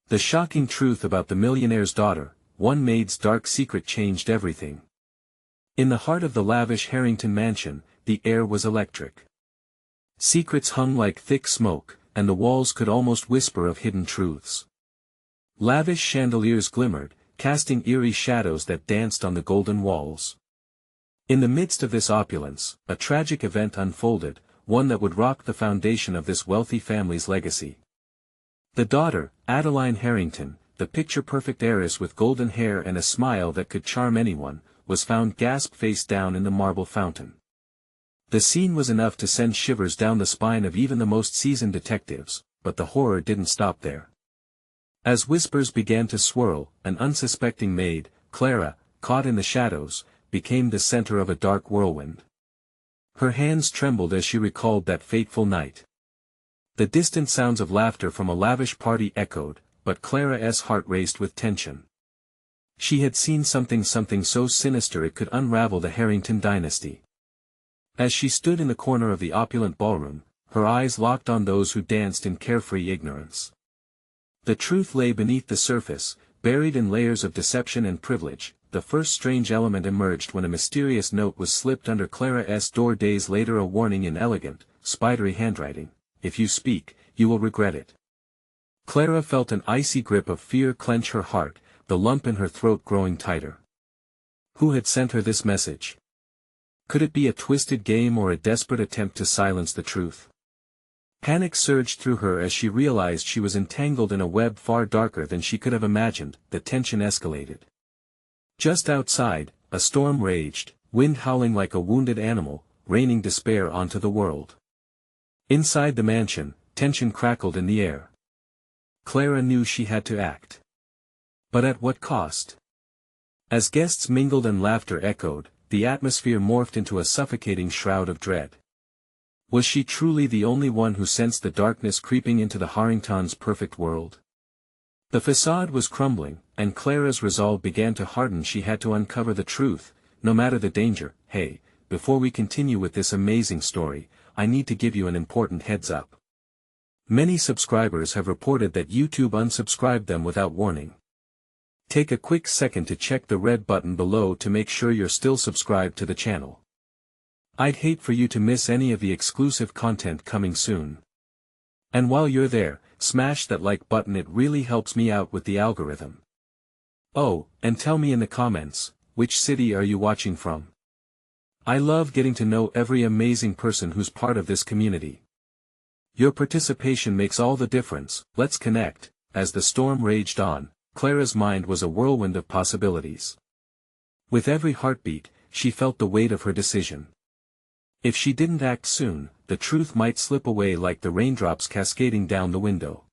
The shocking truth about the millionaire's daughter, one maid's dark secret changed everything. In the heart of the lavish Harrington mansion, the air was electric. Secrets hung like thick smoke, and the walls could almost whisper of hidden truths. Lavish chandeliers glimmered, casting eerie shadows that danced on the golden walls. In the midst of this opulence, a tragic event unfolded, one that would rock the foundation of this wealthy family's legacy. The daughter, Adeline Harrington, the picture-perfect heiress with golden hair and a smile that could charm anyone, was found gasped face down in the marble fountain. The scene was enough to send shivers down the spine of even the most seasoned detectives, but the horror didn't stop there. As whispers began to swirl, an unsuspecting maid, Clara, caught in the shadows, became the center of a dark whirlwind. Her hands trembled as she recalled that fateful night. The distant sounds of laughter from a lavish party echoed, but Clara's heart raced with tension. She had seen something so sinister it could unravel the Harrington dynasty. As she stood in the corner of the opulent ballroom, her eyes locked on those who danced in carefree ignorance. The truth lay beneath the surface, buried in layers of deception and privilege. The first strange element emerged when a mysterious note was slipped under Clara's door days later, a warning in elegant, spidery handwriting: "If you speak, you will regret it." Clara felt an icy grip of fear clench her heart, the lump in her throat growing tighter. Who had sent her this message? Could it be a twisted game or a desperate attempt to silence the truth? Panic surged through her as she realized she was entangled in a web far darker than she could have imagined. The tension escalated. Just outside, a storm raged, wind howling like a wounded animal, raining despair onto the world. Inside the mansion, tension crackled in the air. Clara knew she had to act. But at what cost? As guests mingled and laughter echoed, the atmosphere morphed into a suffocating shroud of dread. Was she truly the only one who sensed the darkness creeping into the Harringtons' perfect world? The facade was crumbling, and Clara's resolve began to harden. She had to uncover the truth, no matter the danger. Hey, before we continue with this amazing story, I need to give you an important heads up. Many subscribers have reported that YouTube unsubscribed them without warning. Take a quick second to check the red button below to make sure you're still subscribed to the channel. I'd hate for you to miss any of the exclusive content coming soon. And while you're there, smash that like button, it really helps me out with the algorithm. Oh, and tell me in the comments, which city are you watching from? I love getting to know every amazing person who's part of this community. Your participation makes all the difference. Let's connect. As the storm raged on, Clara's mind was a whirlwind of possibilities. With every heartbeat, she felt the weight of her decision. If she didn't act soon, the truth might slip away like the raindrops cascading down the window.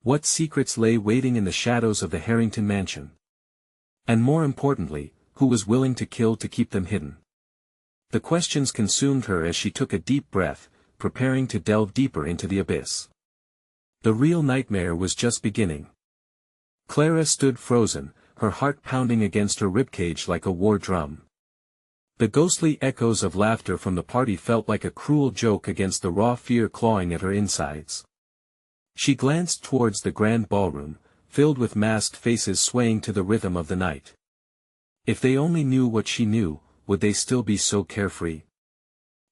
What secrets lay waiting in the shadows of the Harrington mansion? And more importantly, who was willing to kill to keep them hidden? The questions consumed her as she took a deep breath, preparing to delve deeper into the abyss. The real nightmare was just beginning. Clara stood frozen, her heart pounding against her ribcage like a war drum. The ghostly echoes of laughter from the party felt like a cruel joke against the raw fear clawing at her insides. She glanced towards the grand ballroom, filled with masked faces swaying to the rhythm of the night. If they only knew what she knew, would they still be so carefree?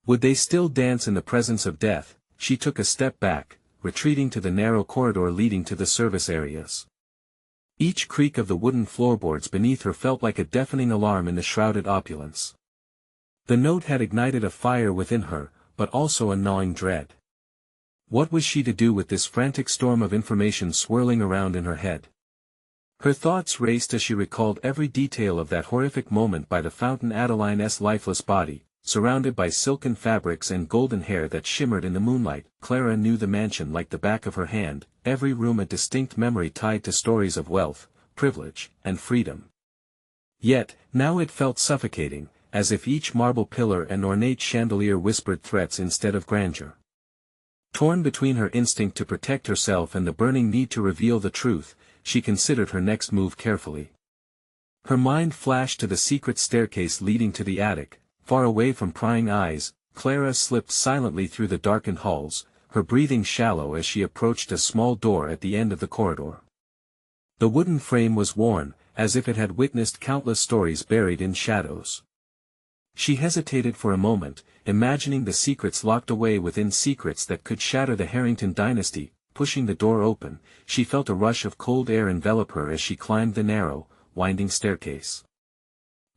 Would they still dance in the presence of death? She took a step back, retreating to the narrow corridor leading to the service areas. Each creak of the wooden floorboards beneath her felt like a deafening alarm in the shrouded opulence. The note had ignited a fire within her, but also a gnawing dread. What was she to do with this frantic storm of information swirling around in her head? Her thoughts raced as she recalled every detail of that horrific moment by the fountain. Adeline's lifeless body, surrounded by silken fabrics and golden hair that shimmered in the moonlight. Clara knew the mansion like the back of her hand, every room a distinct memory tied to stories of wealth, privilege, and freedom. Yet, now it felt suffocating, as if each marble pillar and ornate chandelier whispered threats instead of grandeur. Torn between her instinct to protect herself and the burning need to reveal the truth, she considered her next move carefully. Her mind flashed to the secret staircase leading to the attic. Far away from prying eyes, Clara slipped silently through the darkened halls, her breathing shallow as she approached a small door at the end of the corridor. The wooden frame was worn, as if it had witnessed countless stories buried in shadows. She hesitated for a moment, imagining the secrets locked away within secrets that could shatter the Harrington dynasty. Pushing the door open, she felt a rush of cold air envelop her as she climbed the narrow, winding staircase.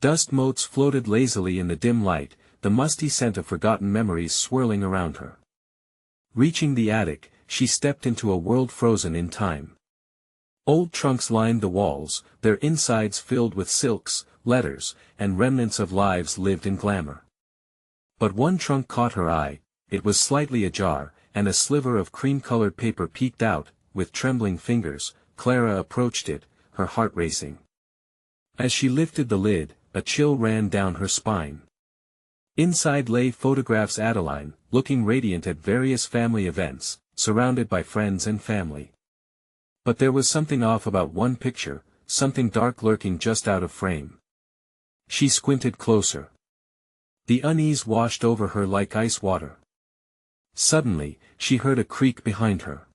Dust motes floated lazily in the dim light, the musty scent of forgotten memories swirling around her. Reaching the attic, she stepped into a world frozen in time. Old trunks lined the walls, their insides filled with silks, letters, and remnants of lives lived in glamour. But one trunk caught her eye. It was slightly ajar, and a sliver of cream-colored paper peeked out. With trembling fingers, Clara approached it, her heart racing. As she lifted the lid, a chill ran down her spine. Inside lay photographs of Adeline, looking radiant at various family events, surrounded by friends and family. But there was something off about one picture, something dark lurking just out of frame. She squinted closer. The unease washed over her like ice water. Suddenly, she heard a creak behind her.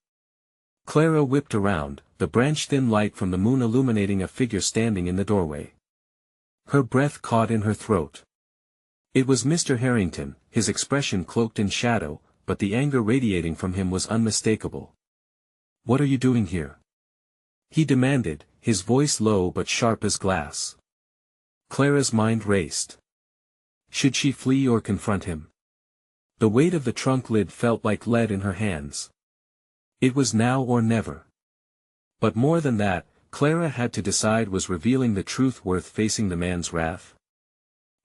Clara whipped around, the branch-thin light from the moon illuminating a figure standing in the doorway. Her breath caught in her throat. It was Mr. Harrington, his expression cloaked in shadow, but the anger radiating from him was unmistakable. "What are you doing here?" he demanded, his voice low but sharp as glass. Clara's mind raced. Should she flee or confront him? The weight of the trunk lid felt like lead in her hands. It was now or never. But more than that, Clara had to decide, was revealing the truth worth facing the man's wrath?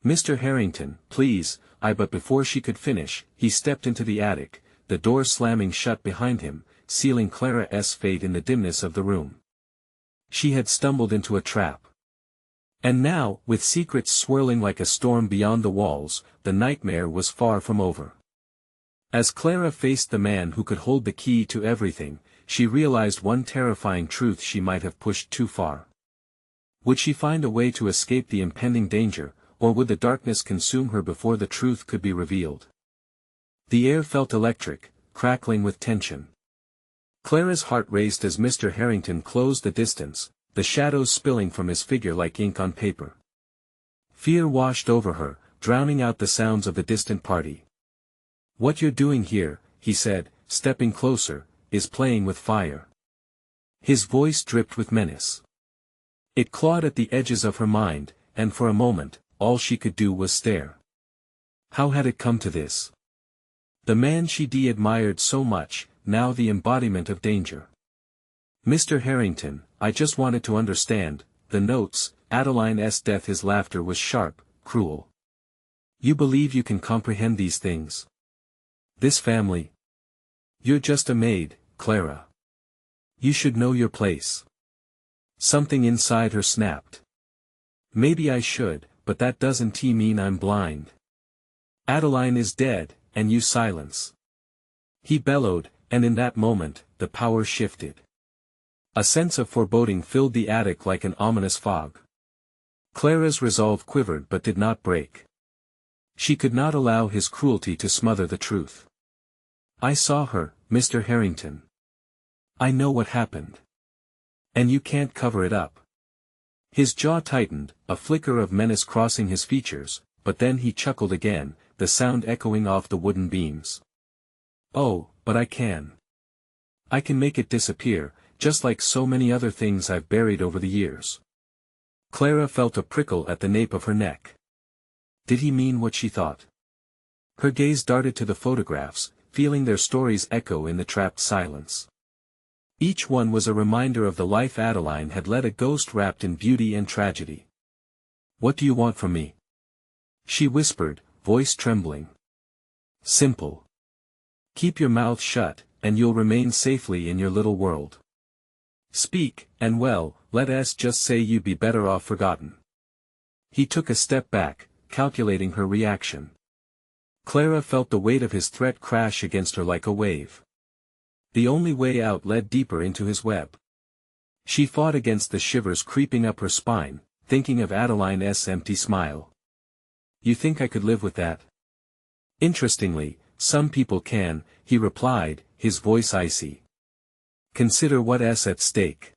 "Mr. Harrington, please," but before she could finish, he stepped into the attic, the door slamming shut behind him, sealing Clara's fate in the dimness of the room. She had stumbled into a trap. And now, with secrets swirling like a storm beyond the walls, the nightmare was far from over. As Clara faced the man who could hold the key to everything, she realized one terrifying truth: she might have pushed too far. Would she find a way to escape the impending danger, or would the darkness consume her before the truth could be revealed? The air felt electric, crackling with tension. Clara's heart raced as Mr. Harrington closed the distance, the shadows spilling from his figure like ink on paper. Fear washed over her, drowning out the sounds of the distant party. "What you're doing here," he said, stepping closer, "is playing with fire." His voice dripped with menace. It clawed at the edges of her mind, and for a moment, all she could do was stare. How had it come to this? The man she admired so much, now the embodiment of danger. "Mr. Harrington, I just wanted to understand the notes." Adeline's death. His laughter was sharp, cruel. "You believe you can comprehend these things? This family? You're just a maid, Clara. You should know your place." Something inside her snapped. "Maybe I should, but that doesn't mean I'm blind. Adeline is dead, and you silence." He bellowed, and in that moment, the power shifted. A sense of foreboding filled the attic like an ominous fog. Clara's resolve quivered but did not break. She could not allow his cruelty to smother the truth. "I saw her, Mr. Harrington. I know what happened. And you can't cover it up." His jaw tightened, a flicker of menace crossing his features, but then he chuckled again, the sound echoing off the wooden beams. "Oh, but I can. I can make it disappear, just like so many other things I've buried over the years." Clara felt a prickle at the nape of her neck. Did he mean what she thought? Her gaze darted to the photographs, feeling their stories echo in the trapped silence. Each one was a reminder of the life Adeline had led, a ghost wrapped in beauty and tragedy. "What do you want from me?" she whispered, voice trembling. "Simple. Keep your mouth shut, and you'll remain safely in your little world. Speak, and well, let us just say you'd be better off forgotten." He took a step back, calculating her reaction. Clara felt the weight of his threat crash against her like a wave. The only way out led deeper into his web. She fought against the shivers creeping up her spine, thinking of Adeline's empty smile. "You think I could live with that?" "Interestingly, some people can," he replied, his voice icy. "Consider what's at stake.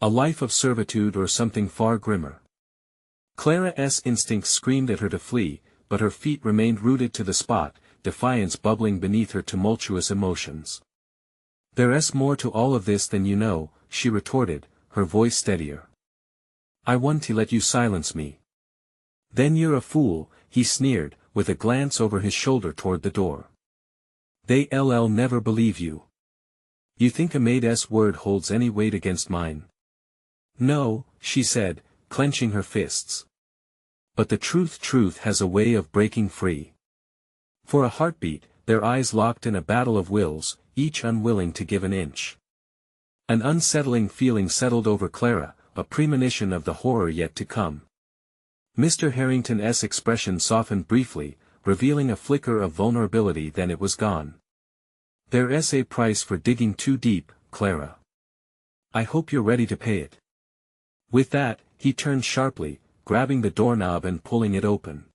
A life of servitude or something far grimmer. Clara's instincts screamed at her to flee, but her feet remained rooted to the spot, defiance bubbling beneath her tumultuous emotions. "There's more to all of this than you know," she retorted, her voice steadier. "I want to let you silence me." "Then you're a fool," he sneered, with a glance over his shoulder toward the door. "They'll never believe you. You think a maid's word holds any weight against mine?" "No," she said, clenching her fists. "But the truth has a way of breaking free." For a heartbeat, their eyes locked in a battle of wills, each unwilling to give an inch. An unsettling feeling settled over Clara, a premonition of the horror yet to come. Mr. Harrington's expression softened briefly, revealing a flicker of vulnerability, then it was gone. "There's a price for digging too deep, Clara. I hope you're ready to pay it." With that, he turned sharply, grabbing the doorknob and pulling it open.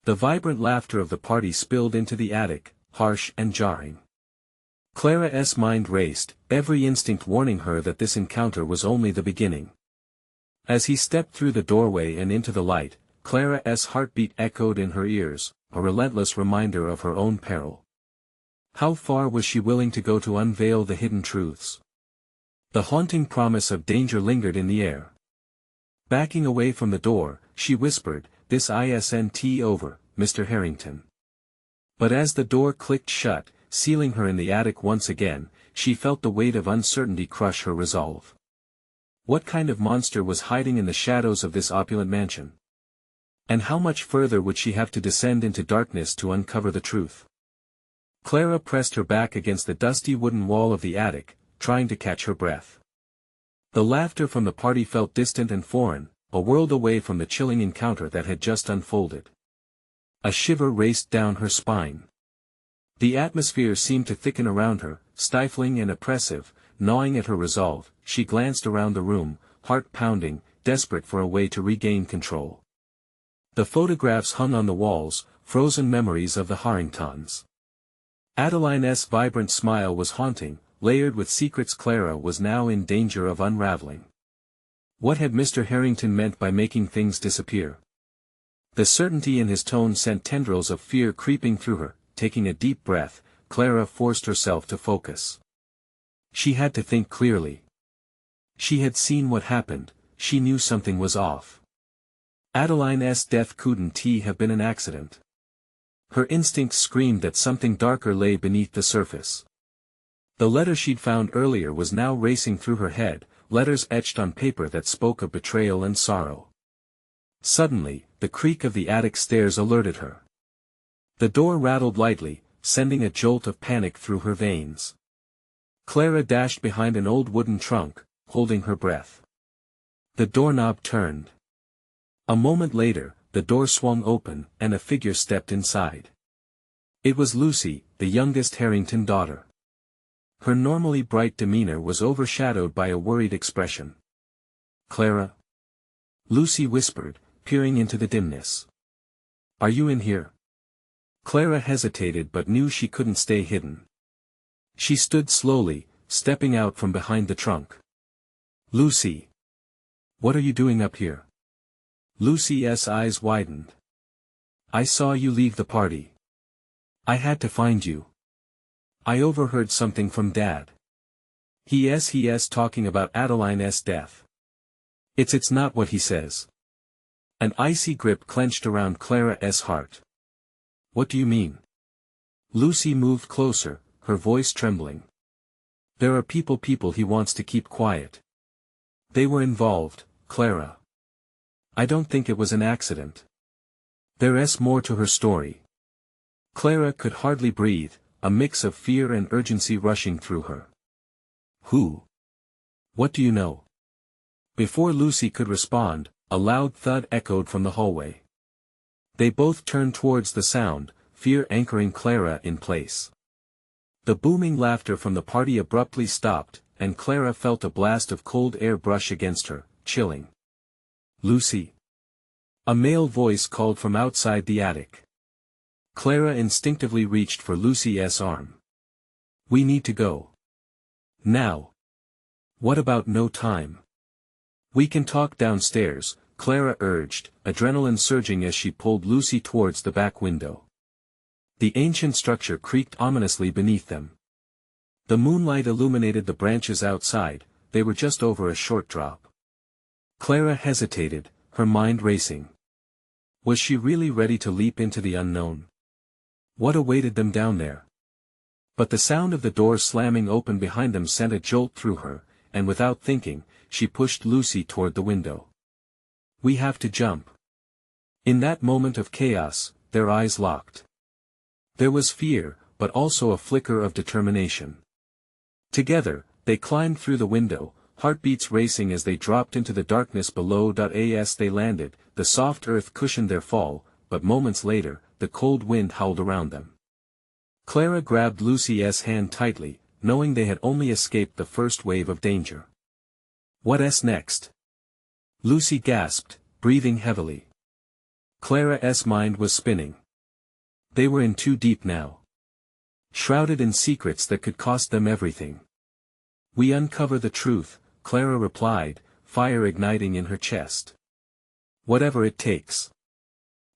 The vibrant laughter of the party spilled into the attic, harsh and jarring. Clara's mind raced, every instinct warning her that this encounter was only the beginning. As he stepped through the doorway and into the light, Clara's heartbeat echoed in her ears, a relentless reminder of her own peril. How far was she willing to go to unveil the hidden truths? The haunting promise of danger lingered in the air. Backing away from the door, she whispered, "This isn't over, Mr. Harrington." But as the door clicked shut, sealing her in the attic once again, she felt the weight of uncertainty crush her resolve. What kind of monster was hiding in the shadows of this opulent mansion? And how much further would she have to descend into darkness to uncover the truth? Clara pressed her back against the dusty wooden wall of the attic, trying to catch her breath. The laughter from the party felt distant and foreign, a world away from the chilling encounter that had just unfolded. A shiver raced down her spine. The atmosphere seemed to thicken around her, stifling and oppressive, gnawing at her resolve. She glanced around the room, heart pounding, desperate for a way to regain control. The photographs hung on the walls, frozen memories of the Harringtons. Adeline's vibrant smile was haunting, layered with secrets Clara was now in danger of unraveling. What had Mr. Harrington meant by making things disappear? The certainty in his tone sent tendrils of fear creeping through her. Taking a deep breath, Clara forced herself to focus. She had to think clearly. She had seen what happened, she knew something was off. Adeline's death couldn't have been an accident. Her instincts screamed that something darker lay beneath the surface. The letter she'd found earlier was now racing through her head, letters etched on paper that spoke of betrayal and sorrow. Suddenly, the creak of the attic stairs alerted her. The door rattled lightly, sending a jolt of panic through her veins. Clara dashed behind an old wooden trunk, holding her breath. The doorknob turned. A moment later, the door swung open, and a figure stepped inside. It was Lucy, the youngest Harrington daughter. Her normally bright demeanor was overshadowed by a worried expression. "Clara?" Lucy whispered, peering into the dimness. "Are you in here?" Clara hesitated but knew she couldn't stay hidden. She stood slowly, stepping out from behind the trunk. "Lucy! What are you doing up here?" Lucy's eyes widened. "I saw you leave the party. I had to find you. I overheard something from Dad. He's talking about Adeline's death. It's not what he says." An icy grip clenched around Clara's heart. "What do you mean?" Lucy moved closer, her voice trembling. "There are people he wants to keep quiet. They were involved, Clara. I don't think it was an accident. There's more to her story." Clara could hardly breathe, a mix of fear and urgency rushing through her. "Who? What do you know?" Before Lucy could respond, a loud thud echoed from the hallway. They both turned towards the sound, fear anchoring Clara in place. The booming laughter from the party abruptly stopped, and Clara felt a blast of cold air brush against her, chilling. "Lucy!" A male voice called from outside the attic. Clara instinctively reached for Lucy's arm. "We need to go. Now." "What about no time?" We can talk downstairs, Clara urged, adrenaline surging as she pulled Lucy towards the back window. The ancient structure creaked ominously beneath them. The moonlight illuminated the branches outside, they were just over a short drop. Clara hesitated, her mind racing. Was she really ready to leap into the unknown? What awaited them down there? But the sound of the door slamming open behind them sent a jolt through her, and without thinking, she pushed Lucy toward the window. We have to jump. In that moment of chaos, their eyes locked. There was fear, but also a flicker of determination. Together, they climbed through the window, heartbeats racing as they dropped into the darkness below. As they landed, the soft earth cushioned their fall, but moments later, the cold wind howled around them. Clara grabbed Lucy's hand tightly, knowing they had only escaped the first wave of danger. What's next? Lucy gasped, breathing heavily. Clara's mind was spinning. They were in too deep now. Shrouded in secrets that could cost them everything. We uncover the truth, Clara replied, fire igniting in her chest. Whatever it takes.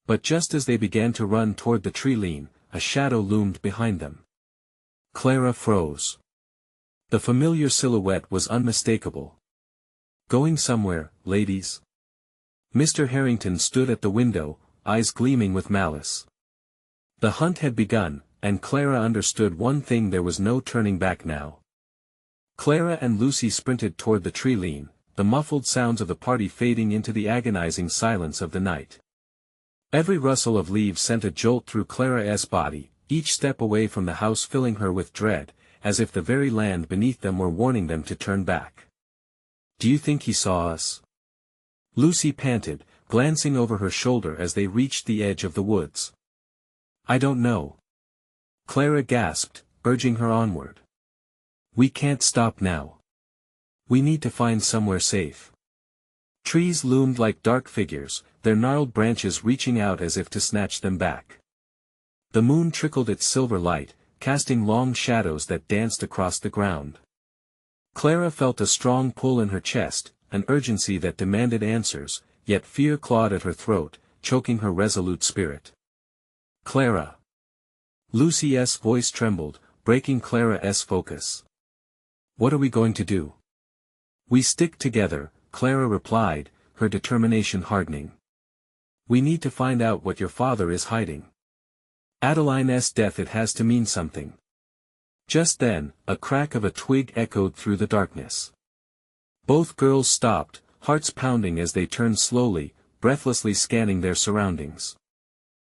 But just as they began to run toward the tree-line, a shadow loomed behind them. Clara froze. The familiar silhouette was unmistakable. Going somewhere, ladies? Mr. Harrington stood at the window, eyes gleaming with malice. The hunt had begun, and Clara understood one thing: there was no turning back now. Clara and Lucy sprinted toward the tree-line, the muffled sounds of the party fading into the agonizing silence of the night. Every rustle of leaves sent a jolt through Clara's body, each step away from the house filling her with dread, as if the very land beneath them were warning them to turn back. Do you think he saw us? Lucy panted, glancing over her shoulder as they reached the edge of the woods. I don't know. Clara gasped, urging her onward. We can't stop now. We need to find somewhere safe. Trees loomed like dark figures, their gnarled branches reaching out as if to snatch them back. The moon trickled its silver light, casting long shadows that danced across the ground. Clara felt a strong pull in her chest, an urgency that demanded answers, yet fear clawed at her throat, choking her resolute spirit. Clara. Lucy's voice trembled, breaking Clara's focus. What are we going to do? We stick together, Clara replied, her determination hardening. We need to find out what your father is hiding. Adeline's death, it has to mean something. Just then, a crack of a twig echoed through the darkness. Both girls stopped, hearts pounding as they turned slowly, breathlessly scanning their surroundings.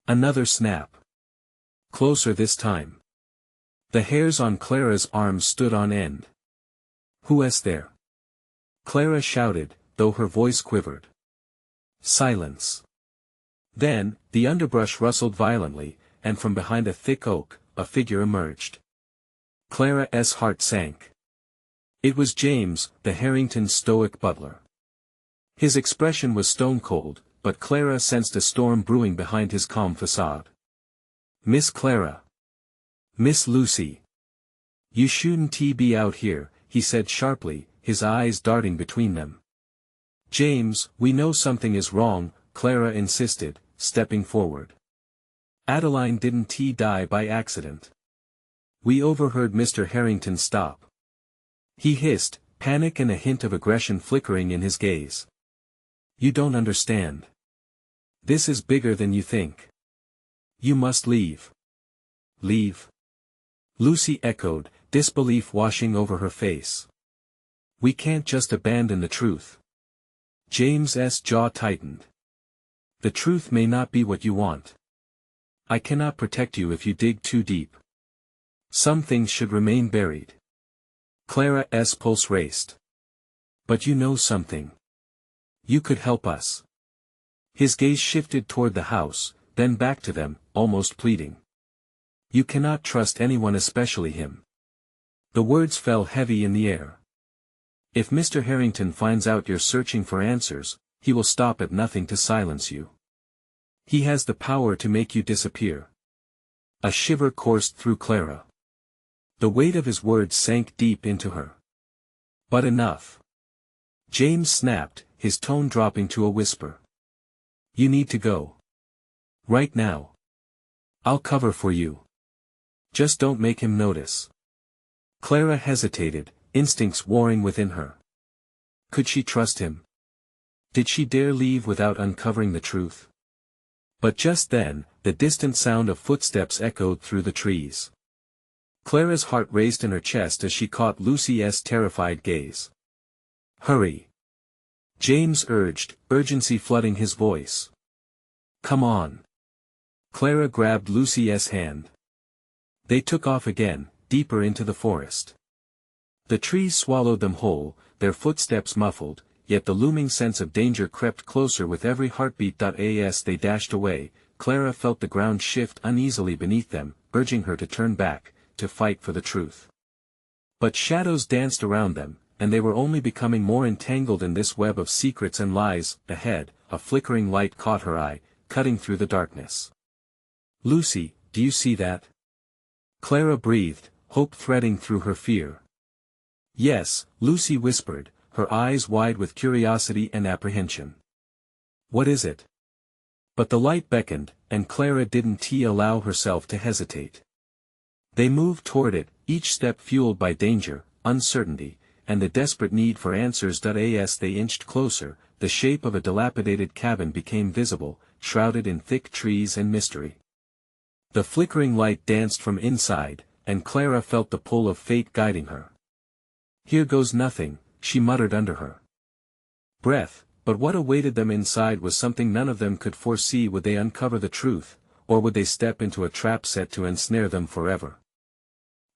Another snap. Closer this time. The hairs on Clara's arms stood on end. Who's there? Clara shouted, though her voice quivered. Silence. Then, the underbrush rustled violently, and from behind a thick oak, a figure emerged. Clara's heart sank. It was James, the Harrington's stoic butler. His expression was stone-cold, but Clara sensed a storm brewing behind his calm facade. Miss Clara. Miss Lucy. You shouldn't be out here, he said sharply, his eyes darting between them. James, we know something is wrong, Clara insisted, stepping forward. Adeline didn't die by accident. We overheard Mr. Harrington stop. He hissed, panic and a hint of aggression flickering in his gaze. You don't understand. This is bigger than you think. You must leave. Leave? Lucy echoed, disbelief washing over her face. We can't just abandon the truth. James's jaw tightened. The truth may not be what you want. I cannot protect you if you dig too deep. Some things should remain buried. Clara's pulse raced. But you know something. You could help us. His gaze shifted toward the house, then back to them, almost pleading. You cannot trust anyone, especially him. The words fell heavy in the air. If Mr. Harrington finds out you're searching for answers, he will stop at nothing to silence you. He has the power to make you disappear. A shiver coursed through Clara. The weight of his words sank deep into her. But enough. James snapped, his tone dropping to a whisper. You need to go. Right now. I'll cover for you. Just don't make him notice. Clara hesitated, instincts warring within her. Could she trust him? Did she dare leave without uncovering the truth? But just then, the distant sound of footsteps echoed through the trees. Clara's heart raced in her chest as she caught Lucy's terrified gaze. Hurry! James urged, urgency flooding his voice. Come on! Clara grabbed Lucy's hand. They took off again, deeper into the forest. The trees swallowed them whole, their footsteps muffled, yet the looming sense of danger crept closer with every heartbeat. As they dashed away, Clara felt the ground shift uneasily beneath them, urging her to turn back, to fight for the truth. But shadows danced around them, and they were only becoming more entangled in this web of secrets and lies. Ahead, a flickering light caught her eye, cutting through the darkness. Lucy, do you see that? Clara breathed, hope threading through her fear. Yes, Lucy whispered, her eyes wide with curiosity and apprehension. What is it? But the light beckoned, and Clara didn't allow herself to hesitate. They moved toward it, each step fueled by danger, uncertainty, and the desperate need for answers. As they inched closer, the shape of a dilapidated cabin became visible, shrouded in thick trees and mystery. The flickering light danced from inside, and Clara felt the pull of fate guiding her. Here goes nothing, she muttered under her breath, but what awaited them inside was something none of them could foresee. Would they uncover the truth, or would they step into a trap set to ensnare them forever?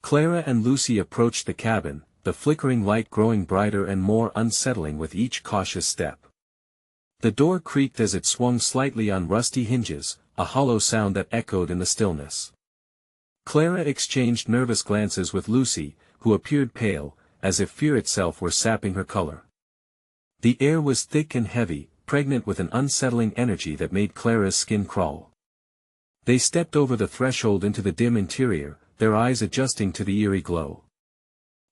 Clara and Lucy approached the cabin, the flickering light growing brighter and more unsettling with each cautious step. The door creaked as it swung slightly on rusty hinges, a hollow sound that echoed in the stillness. Clara exchanged nervous glances with Lucy, who appeared pale, as if fear itself were sapping her color. The air was thick and heavy, pregnant with an unsettling energy that made Clara's skin crawl. They stepped over the threshold into the dim interior, their eyes adjusting to the eerie glow.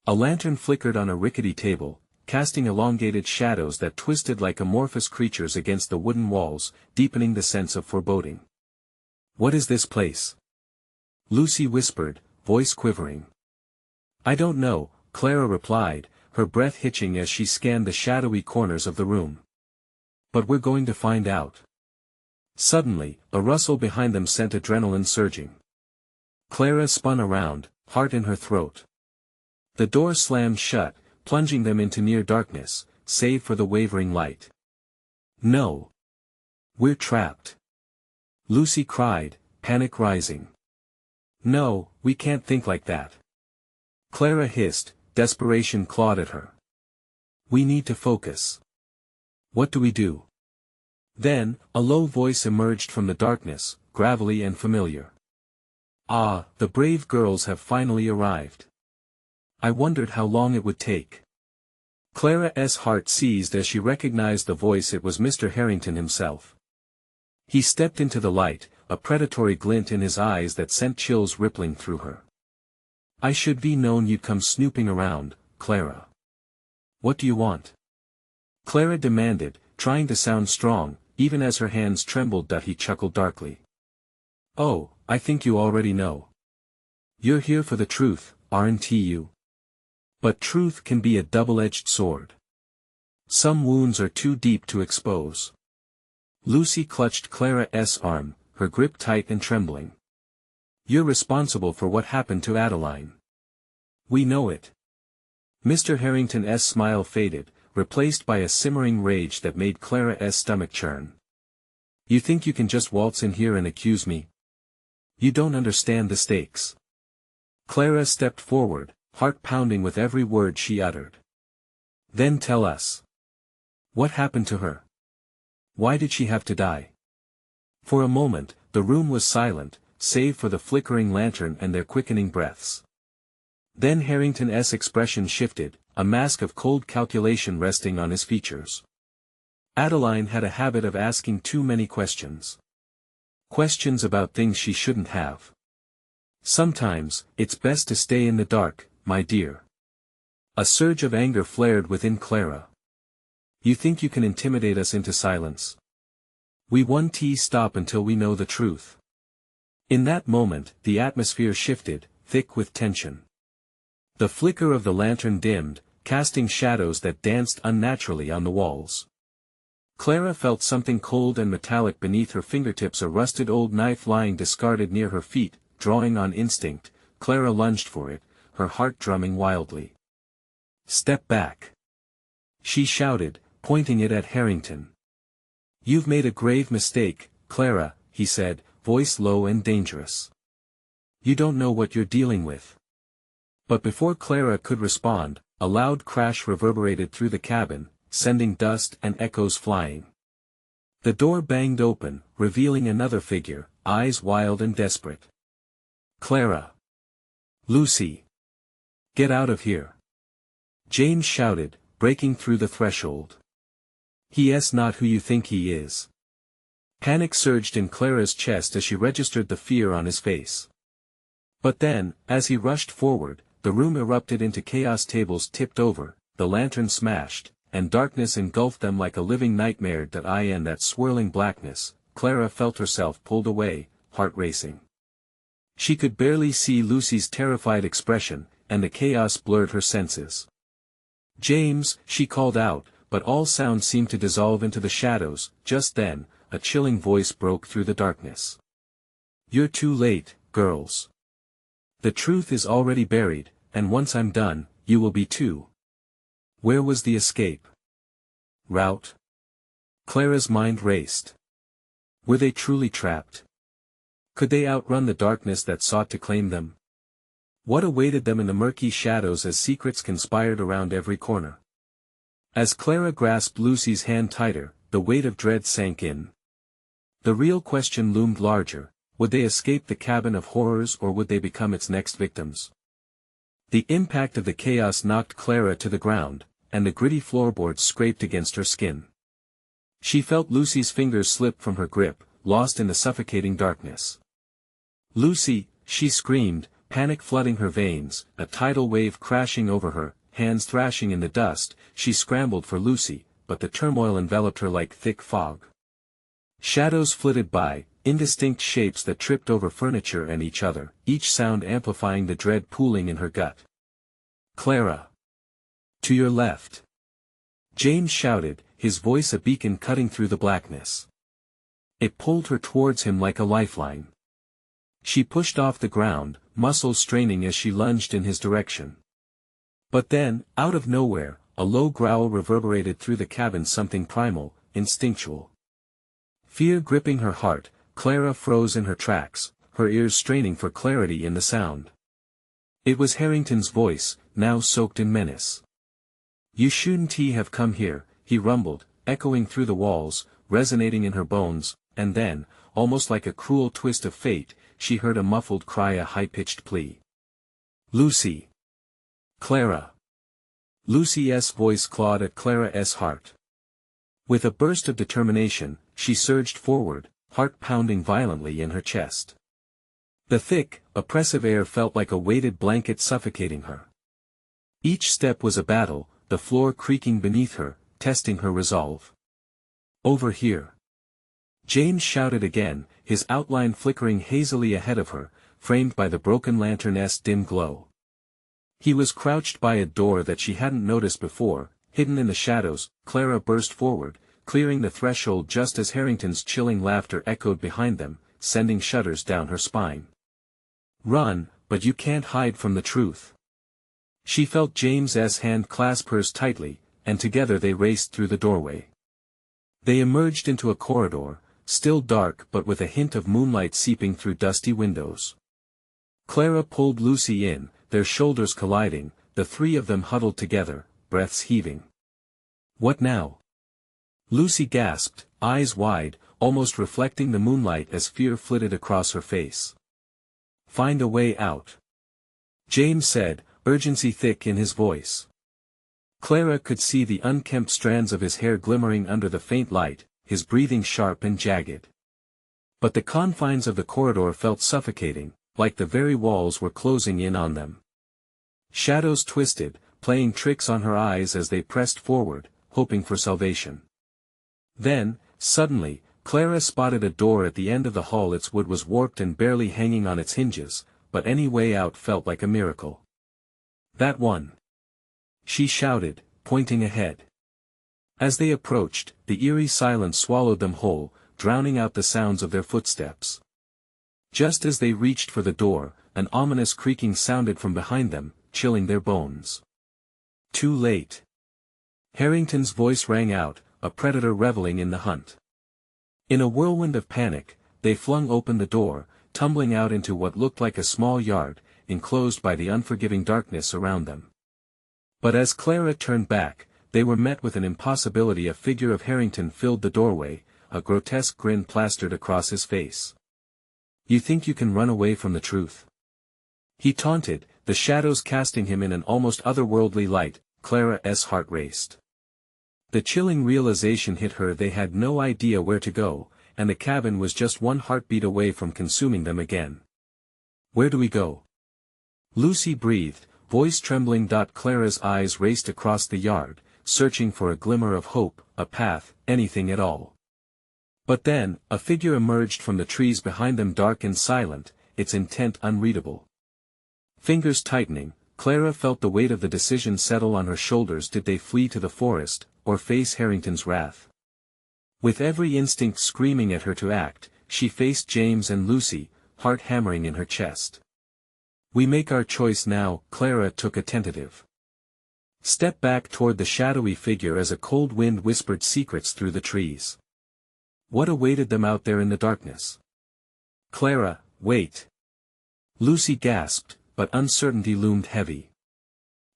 A lantern flickered on a rickety table, casting elongated shadows that twisted like amorphous creatures against the wooden walls, deepening the sense of foreboding. What is this place? Lucy whispered, voice quivering. I don't know, Clara replied, her breath hitching as she scanned the shadowy corners of the room. But we're going to find out. Suddenly, a rustle behind them sent adrenaline surging. Clara spun around, heart in her throat. The door slammed shut, plunging them into near darkness, save for the wavering light. No. We're trapped. Lucy cried, panic rising. No, we can't think like that. Clara hissed, desperation clawed at her. We need to focus. What do we do? Then, a low voice emerged from the darkness, gravelly and familiar. Ah, the brave girls have finally arrived. I wondered how long it would take. Clara's heart seized as she recognized the voice. It was Mr. Harrington himself. He stepped into the light, a predatory glint in his eyes that sent chills rippling through her. I should be known you'd come snooping around, Clara. What do you want? Clara demanded, trying to sound strong, even as her hands trembled. He chuckled darkly. Oh, I think you already know. You're here for the truth, aren't you? But truth can be a double-edged sword. Some wounds are too deep to expose. Lucy clutched Clara's arm, her grip tight and trembling. You're responsible for what happened to Adeline. We know it. Mr. Harrington's smile faded, replaced by a simmering rage that made Clara's stomach churn. You think you can just waltz in here and accuse me? You don't understand the stakes. Clara stepped forward, heart pounding with every word she uttered. Then tell us. What happened to her? Why did she have to die? For a moment, the room was silent, save for the flickering lantern and their quickening breaths. Then Harrington's expression shifted, a mask of cold calculation resting on his features. Adeline had a habit of asking too many questions. Questions about things she shouldn't have. Sometimes, it's best to stay in the dark, my dear. A surge of anger flared within Clara. You think you can intimidate us into silence? We won't stop until we know the truth. In that moment, the atmosphere shifted, thick with tension. The flicker of the lantern dimmed, casting shadows that danced unnaturally on the walls. Clara felt something cold and metallic beneath her fingertips, a rusted old knife lying discarded near her feet. Drawing on instinct, Clara lunged for it, her heart drumming wildly. "Step back!" she shouted, pointing it at Harrington. "You've made a grave mistake, Clara," he said, voice low and dangerous. "You don't know what you're dealing with." But before Clara could respond, a loud crash reverberated through the cabin, sending dust and echoes flying. The door banged open, revealing another figure, eyes wild and desperate. "Clara! Lucy! Get out of here!" James shouted, breaking through the threshold. "He's not who you think he is." Panic surged in Clara's chest as she registered the fear on his face. But then, as he rushed forward, the room erupted into chaos. Tables tipped over, the lantern smashed, and darkness engulfed them like a living nightmare. In that swirling blackness, Clara felt herself pulled away, heart racing. She could barely see Lucy's terrified expression, and the chaos blurred her senses. "James," she called out, but all sound seemed to dissolve into the shadows. Just then, a chilling voice broke through the darkness. "You're too late, girls. The truth is already buried, and once I'm done, you will be too." Where was the escape route? Clara's mind raced. Were they truly trapped? Could they outrun the darkness that sought to claim them? What awaited them in the murky shadows as secrets conspired around every corner? As Clara grasped Lucy's hand tighter, the weight of dread sank in. The real question loomed larger: would they escape the cabin of horrors, or would they become its next victims? The impact of the chaos knocked Clara to the ground, and the gritty floorboards scraped against her skin. She felt Lucy's fingers slip from her grip, lost in the suffocating darkness. "Lucy!" she screamed, panic flooding her veins, a tidal wave crashing over her, hands thrashing in the dust. She scrambled for Lucy, but the turmoil enveloped her like thick fog. Shadows flitted by, indistinct shapes that tripped over furniture and each other, each sound amplifying the dread pooling in her gut. "Clara! To your left!" James shouted, his voice a beacon cutting through the blackness. It pulled her towards him like a lifeline. She pushed off the ground, muscles straining as she lunged in his direction. But then, out of nowhere, a low growl reverberated through the cabin, something primal, instinctual. Fear gripping her heart, Clara froze in her tracks, her ears straining for clarity in the sound. It was Harrington's voice, now soaked in menace. "You shouldn't have come here," he rumbled, echoing through the walls, resonating in her bones. And then, almost like a cruel twist of fate, she heard a muffled cry, a high-pitched plea. "Lucy! Clara!" Lucy's voice clawed at Clara's heart. With a burst of determination, she surged forward, heart pounding violently in her chest. The thick, oppressive air felt like a weighted blanket suffocating her. Each step was a battle, the floor creaking beneath her, testing her resolve. "Over here!" James shouted again, his outline flickering hazily ahead of her, framed by the broken lantern's dim glow. He was crouched by a door that she hadn't noticed before, hidden in the shadows. Clara burst forward, clearing the threshold just as Harrington's chilling laughter echoed behind them, sending shudders down her spine. "Run, but you can't hide from the truth." She felt James's hand clasp hers tightly, and together they raced through the doorway. They emerged into a corridor, still dark but with a hint of moonlight seeping through dusty windows. Clara pulled Lucy in, their shoulders colliding, the three of them huddled together, breaths heaving. "What now?" Lucy gasped, eyes wide, almost reflecting the moonlight as fear flitted across her face. "Find a way out," James said, urgency thick in his voice. Clara could see the unkempt strands of his hair glimmering under the faint light, his breathing sharp and jagged. But the confines of the corridor felt suffocating, like the very walls were closing in on them. Shadows twisted, playing tricks on her eyes as they pressed forward, hoping for salvation. Then, suddenly, Clara spotted a door at the end of the hall. Its wood was warped and barely hanging on its hinges, but any way out felt like a miracle. "That one!" she shouted, pointing ahead. As they approached, the eerie silence swallowed them whole, drowning out the sounds of their footsteps. Just as they reached for the door, an ominous creaking sounded from behind them, chilling their bones. Too late. Harrington's voice rang out, a predator reveling in the hunt. In a whirlwind of panic, they flung open the door, tumbling out into what looked like a small yard, enclosed by the unforgiving darkness around them. But as Clara turned back, they were met with an impossibility. A figure of Harrington filled the doorway, a grotesque grin plastered across his face. "You think you can run away from the truth?" he taunted, the shadows casting him in an almost otherworldly light. Clara's heart raced. The chilling realization hit her: they had no idea where to go, and the cabin was just one heartbeat away from consuming them again. "Where do we go?" Lucy breathed, voice trembling. Clara's eyes raced across the yard, searching for a glimmer of hope, a path, anything at all. But then, a figure emerged from the trees behind them, dark and silent, its intent unreadable. Fingers tightening, Clara felt the weight of the decision settle on her shoulders. Did they flee to the forest, or face Harrington's wrath? With every instinct screaming at her to act, she faced James and Lucy, heart hammering in her chest. "We make our choice now." Clara took a tentative step back toward the shadowy figure as a cold wind whispered secrets through the trees. What awaited them out there in the darkness? "Clara, wait!" Lucy gasped, but uncertainty loomed heavy.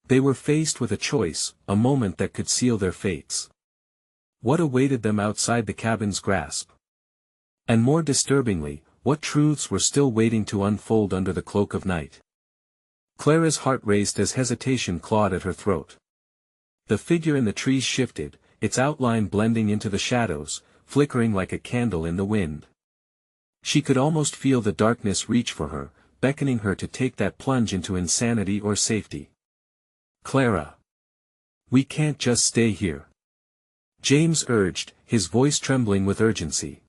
They were faced with a choice, a moment that could seal their fates. What awaited them outside the cabin's grasp? And more disturbingly, what truths were still waiting to unfold under the cloak of night? Clara's heart raced as hesitation clawed at her throat. The figure in the trees shifted, its outline blending into the shadows, flickering like a candle in the wind. She could almost feel the darkness reach for her, beckoning her to take that plunge into insanity or safety. "Clara! We can't just stay here," James urged, his voice trembling with urgency.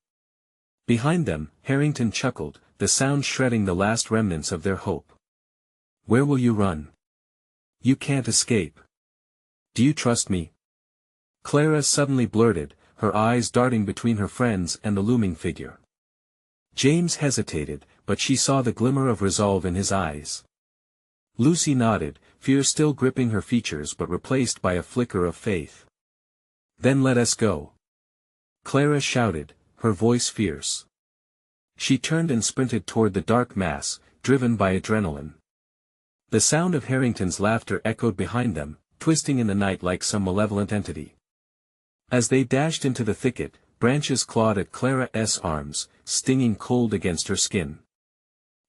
Behind them, Harrington chuckled, the sound shredding the last remnants of their hope. "Where will you run? You can't escape. Do you trust me?" Clara suddenly blurted, her eyes darting between her friends and the looming figure. James hesitated, but she saw the glimmer of resolve in his eyes. Lucy nodded, fear still gripping her features but replaced by a flicker of faith. "Then let us go!" Clara shouted, her voice fierce. She turned and sprinted toward the dark mass, driven by adrenaline. The sound of Harrington's laughter echoed behind them, twisting in the night like some malevolent entity. As they dashed into the thicket, branches clawed at Clara's arms, stinging cold against her skin.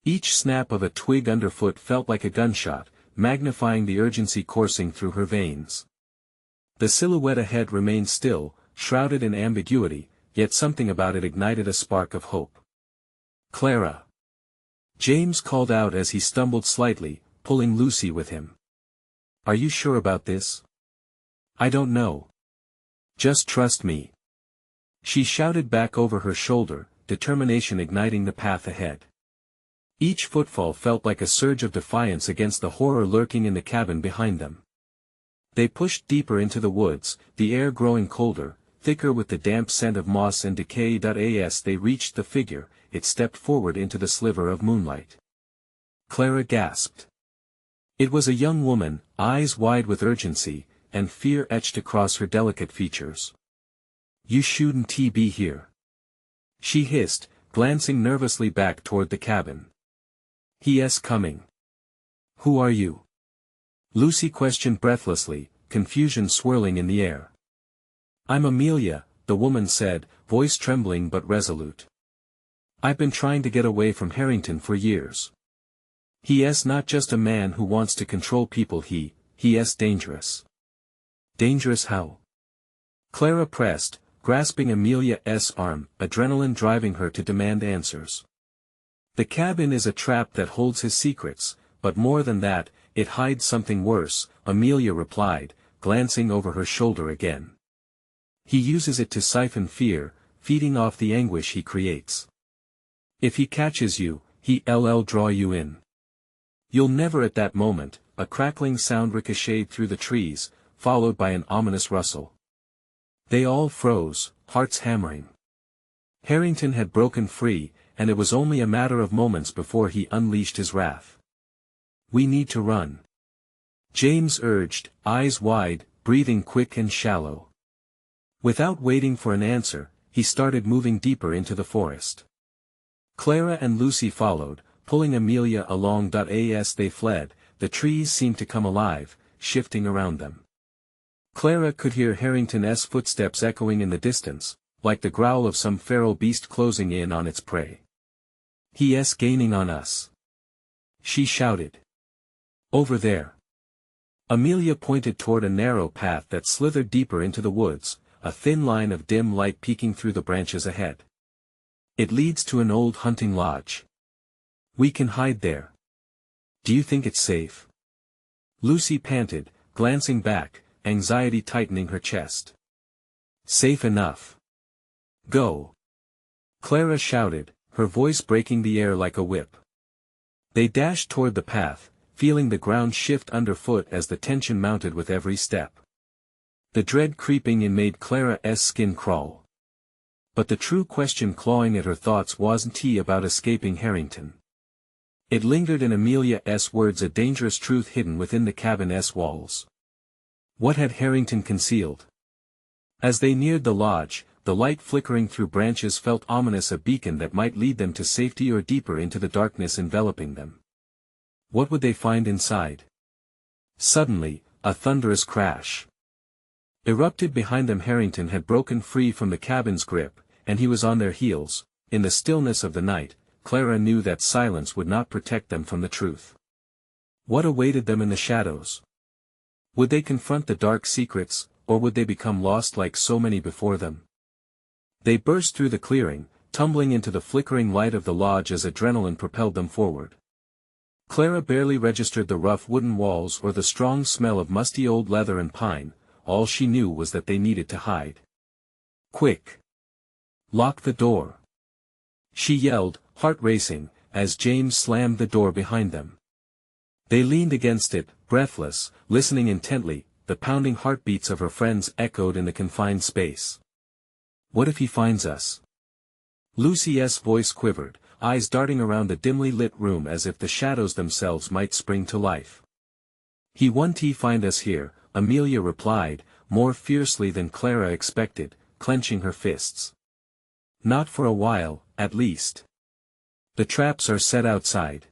Each snap of a twig underfoot felt like a gunshot, magnifying the urgency coursing through her veins. The silhouette ahead remained still, shrouded in ambiguity, yet something about it ignited a spark of hope. "Clara!" James called out as he stumbled slightly, pulling Lucy with him. "Are you sure about this?" "I don't know. Just trust me," she shouted back over her shoulder, determination igniting the path ahead. Each footfall felt like a surge of defiance against the horror lurking in the cabin behind them. They pushed deeper into the woods, the air growing colder, thicker with the damp scent of moss and decay. As they reached the figure, it stepped forward into the sliver of moonlight. Clara gasped. It was a young woman, eyes wide with urgency, and fear etched across her delicate features. "You shouldn't be here," she hissed, glancing nervously back toward the cabin. "He's coming." "Who are you?" Lucy questioned breathlessly, confusion swirling in the air. "I'm Amelia," the woman said, voice trembling but resolute. "I've been trying to get away from Harrington for years. He's not just a man who wants to control people, he's dangerous." "Dangerous how?" Clara pressed, grasping Amelia's arm, adrenaline driving her to demand answers. "The cabin is a trap that holds his secrets, but more than that, it hides something worse," Amelia replied, glancing over her shoulder again. He uses it to siphon fear, feeding off the anguish he creates. If he catches you, he'll draw you in. You'll never at that moment. A crackling sound ricocheted through the trees, followed by an ominous rustle. They all froze, hearts hammering. Harrington had broken free, and it was only a matter of moments before he unleashed his wrath. "We need to run," James urged, eyes wide, breathing quick and shallow. Without waiting for an answer, he started moving deeper into the forest. Clara and Lucy followed, pulling Amelia along. As they fled, the trees seemed to come alive, shifting around them. Clara could hear Harrington's footsteps echoing in the distance, like the growl of some feral beast closing in on its prey. "He's gaining on us," she shouted. "Over there." Amelia pointed toward a narrow path that slithered deeper into the woods, a thin line of dim light peeking through the branches ahead. "It leads to an old hunting lodge. We can hide there. Do you think it's safe?" Lucy panted, glancing back, anxiety tightening her chest. "Safe enough. Go!" Clara shouted, her voice breaking the air like a whip. They dashed toward the path, feeling the ground shift underfoot as the tension mounted with every step. The dread creeping in made Clara's skin crawl. But the true question clawing at her thoughts wasn't about escaping Harrington. It lingered in Amelia's words, a dangerous truth hidden within the cabin's walls. What had Harrington concealed? As they neared the lodge, the light flickering through branches felt ominous, a beacon that might lead them to safety or deeper into the darkness enveloping them. What would they find inside? Suddenly, a thunderous crash erupted behind them. Harrington had broken free from the cabin's grip, and he was on their heels. In the stillness of the night, Clara knew that silence would not protect them from the truth. What awaited them in the shadows? Would they confront the dark secrets, or would they become lost like so many before them? They burst through the clearing, tumbling into the flickering light of the lodge as adrenaline propelled them forward. Clara barely registered the rough wooden walls or the strong smell of musty old leather and pine. All she knew was that they needed to hide. "Quick! Lock the door!" she yelled, heart racing, as James slammed the door behind them. They leaned against it, breathless, listening intently. The pounding heartbeats of her friends echoed in the confined space. "What if he finds us?" Lucy's voice quivered, eyes darting around the dimly lit room as if the shadows themselves might spring to life. "He won't find us here," Amelia replied, more fiercely than Clara expected, clenching her fists. "Not for a while, at least. The traps are set outside.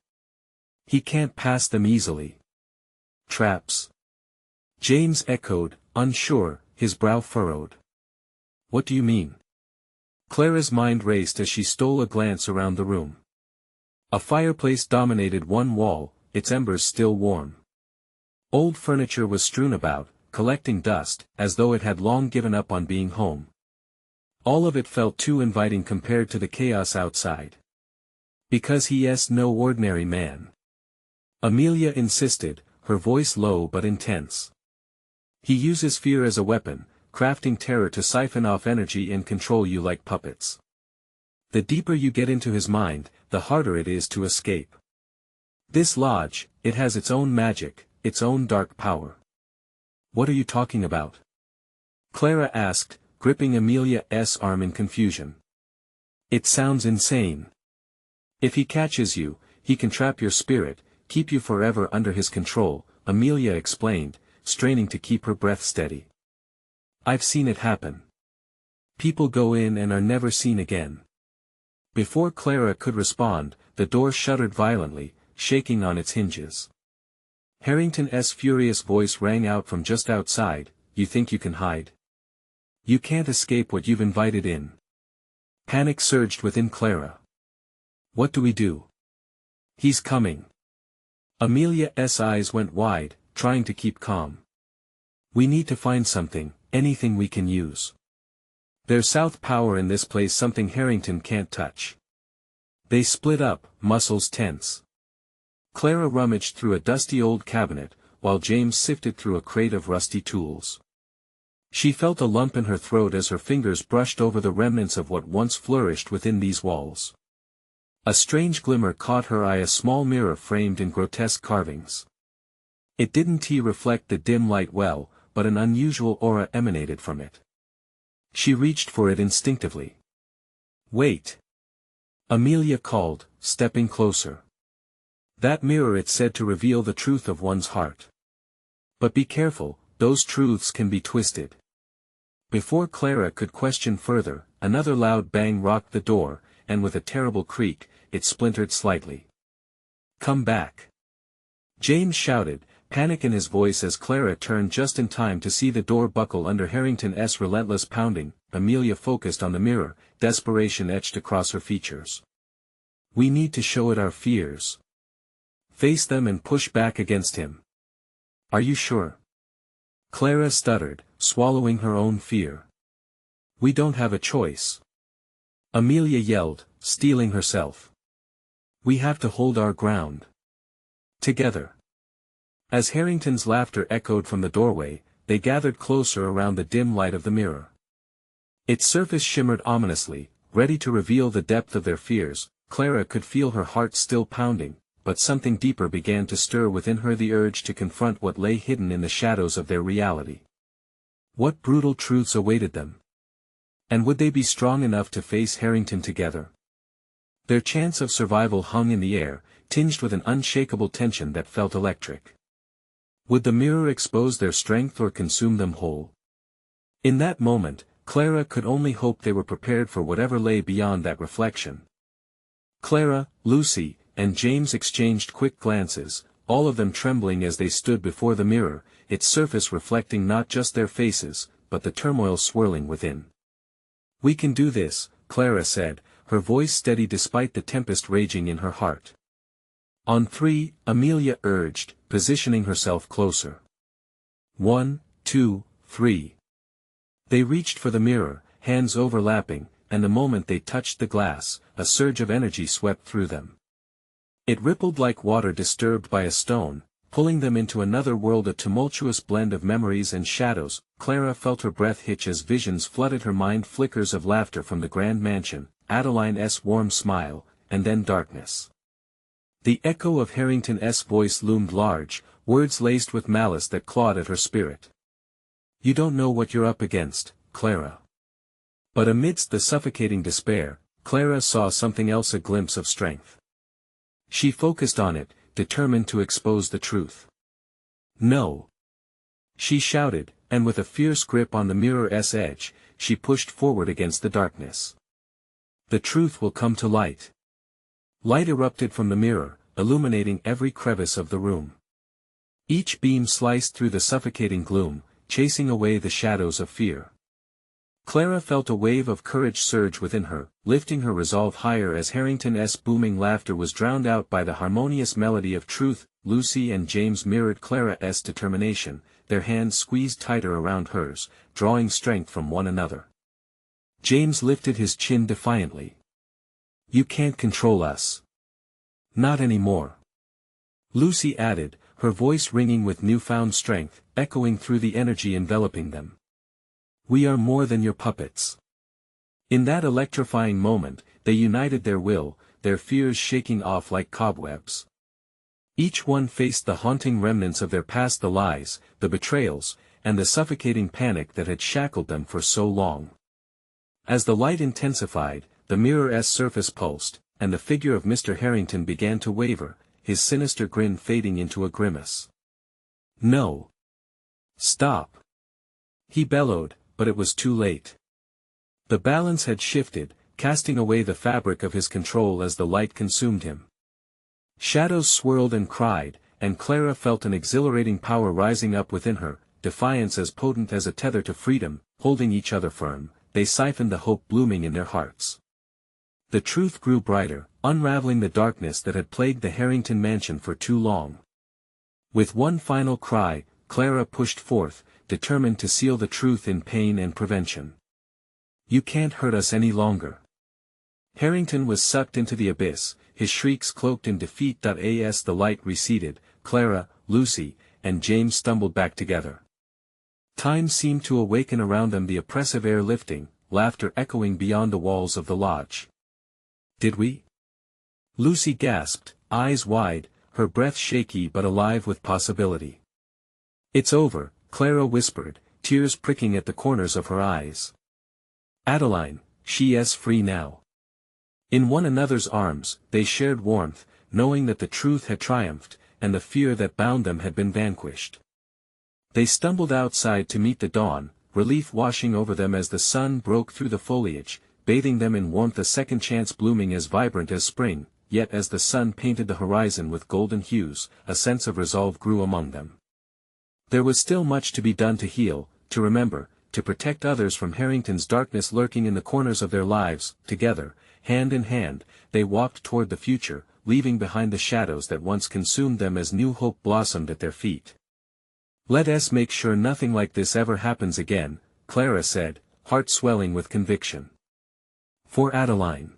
He can't pass them easily." "Traps?" James echoed, unsure, his brow furrowed. "What do you mean?" Clara's mind raced as she stole a glance around the room. A fireplace dominated one wall, its embers still warm. Old furniture was strewn about, collecting dust, as though it had long given up on being home. All of it felt too inviting compared to the chaos outside. "Because he's no ordinary man," Amelia insisted, her voice low but intense. "He uses fear as a weapon, crafting terror to siphon off energy and control you like puppets. The deeper you get into his mind, the harder it is to escape. This lodge, it has its own magic, its own dark power." "What are you talking about?" Clara asked, gripping Amelia's arm in confusion. "It sounds insane. If he catches you, he can trap your spirit, keep you forever under his control," Amelia explained, straining to keep her breath steady. "I've seen it happen. People go in and are never seen again." Before Clara could respond, the door shuddered violently, shaking on its hinges. Harrington's furious voice rang out from just outside, "You think you can hide? You can't escape what you've invited in." Panic surged within Clara. "What do we do?" "He's coming." Amelia's eyes went wide, trying to keep calm. "We need to find something, anything we can use. There's south power in this place, something Harrington can't touch." They split up, muscles tense. Clara rummaged through a dusty old cabinet, while James sifted through a crate of rusty tools. She felt a lump in her throat as her fingers brushed over the remnants of what once flourished within these walls. A strange glimmer caught her eye, a small mirror framed in grotesque carvings. It didn't reflect the dim light well, but an unusual aura emanated from it. She reached for it instinctively. "Wait!" Amelia called, stepping closer. "That mirror, it's said to reveal the truth of one's heart. But be careful, those truths can be twisted." Before Clara could question further, another loud bang rocked the door, and with a terrible creak, it splintered slightly. "Come back!" James shouted, panic in his voice as Clara turned just in time to see the door buckle under Harrington's relentless pounding. Amelia focused on the mirror, desperation etched across her features. "We need to show it our fears. Face them and push back against him." "Are you sure?" Clara stuttered, swallowing her own fear. "We don't have a choice," Amelia yelled, steeling herself. "We have to hold our ground. Together." As Harrington's laughter echoed from the doorway, they gathered closer around the dim light of the mirror. Its surface shimmered ominously, ready to reveal the depth of their fears. Clara could feel her heart still pounding, but something deeper began to stir within her, the urge to confront what lay hidden in the shadows of their reality. What brutal truths awaited them? And would they be strong enough to face Harrington together? Their chance of survival hung in the air, tinged with an unshakable tension that felt electric. Would the mirror expose their strength or consume them whole? In that moment, Clara could only hope they were prepared for whatever lay beyond that reflection. Clara, Lucy, and James exchanged quick glances, all of them trembling as they stood before the mirror, its surface reflecting not just their faces, but the turmoil swirling within. "We can do this," Clara said, her voice steady despite the tempest raging in her heart. "On three," Amelia urged, positioning herself closer. 1, 2, 3. They reached for the mirror, hands overlapping, and the moment they touched the glass, a surge of energy swept through them. It rippled like water disturbed by a stone, pulling them into another world, a tumultuous blend of memories and shadows. Clara felt her breath hitch as visions flooded her mind, flickers of laughter from the grand mansion, Adeline's warm smile, and then darkness. The echo of Harrington's voice loomed large, words laced with malice that clawed at her spirit. "You don't know what you're up against, Clara." But amidst the suffocating despair, Clara saw something else, a glimpse of strength. She focused on it, determined to expose the truth. "No!" she shouted, and with a fierce grip on the mirror's edge, she pushed forward against the darkness. "The truth will come to light." Light erupted from the mirror, illuminating every crevice of the room. Each beam sliced through the suffocating gloom, chasing away the shadows of fear. Clara felt a wave of courage surge within her, lifting her resolve higher as Harrington's booming laughter was drowned out by the harmonious melody of truth. Lucy and James mirrored Clara's determination, their hands squeezed tighter around hers, drawing strength from one another. James lifted his chin defiantly. "You can't control us. Not anymore." Lucy added, her voice ringing with newfound strength, echoing through the energy enveloping them. "We are more than your puppets." In that electrifying moment, they united their will, their fears shaking off like cobwebs. Each one faced the haunting remnants of their past, the lies, the betrayals, and the suffocating panic that had shackled them for so long. As the light intensified, the mirror's surface pulsed, and the figure of Mr. Harrington began to waver, his sinister grin fading into a grimace. "No! Stop!" he bellowed, but it was too late. The balance had shifted, casting away the fabric of his control as the light consumed him. Shadows swirled and cried, and Clara felt an exhilarating power rising up within her, defiance as potent as a tether to freedom. Holding each other firm, they siphoned the hope blooming in their hearts. The truth grew brighter, unraveling the darkness that had plagued the Harrington mansion for too long. With one final cry, Clara pushed forth, determined to seal the truth in pain and prevention. "You can't hurt us any longer." Harrington was sucked into the abyss, his shrieks cloaked in defeat. As the light receded, Clara, Lucy, and James stumbled back together. Time seemed to awaken around them, the oppressive air lifting, laughter echoing beyond the walls of the lodge. "Did we?" Lucy gasped, eyes wide, her breath shaky but alive with possibility. "It's over," Clara whispered, tears pricking at the corners of her eyes. "Adeline, she's free now." In one another's arms, they shared warmth, knowing that the truth had triumphed, and the fear that bound them had been vanquished. They stumbled outside to meet the dawn, relief washing over them as the sun broke through the foliage, bathing them in warmth, a second chance blooming as vibrant as spring, yet as the sun painted the horizon with golden hues, a sense of resolve grew among them. There was still much to be done, to heal, to remember, to protect others from Harrington's darkness lurking in the corners of their lives. Together, hand in hand, they walked toward the future, leaving behind the shadows that once consumed them as new hope blossomed at their feet. "Let us make sure nothing like this ever happens again," Clara said, heart swelling with conviction. "For Adeline.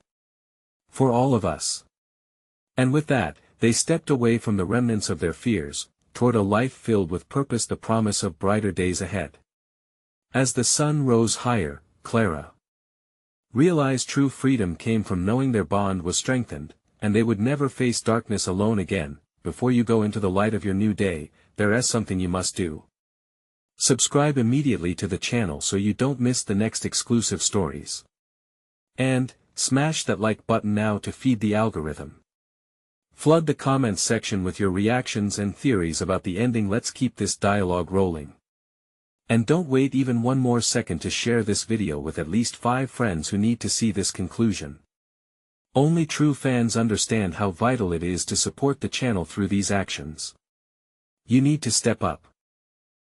For all of us." And with that, they stepped away from the remnants of their fears, toward a life filled with purpose, the promise of brighter days ahead. As the sun rose higher, Clara realized true freedom came from knowing their bond was strengthened, and they would never face darkness alone again. Before you go into the light of your new day, there is something you must do. Subscribe immediately to the channel so you don't miss the next exclusive stories. And, smash that like button now to feed the algorithm. Flood the comments section with your reactions and theories about the ending. Let's keep this dialogue rolling. And don't wait even one more second to share this video with at least 5 friends who need to see this conclusion. Only true fans understand how vital it is to support the channel through these actions. You need to step up.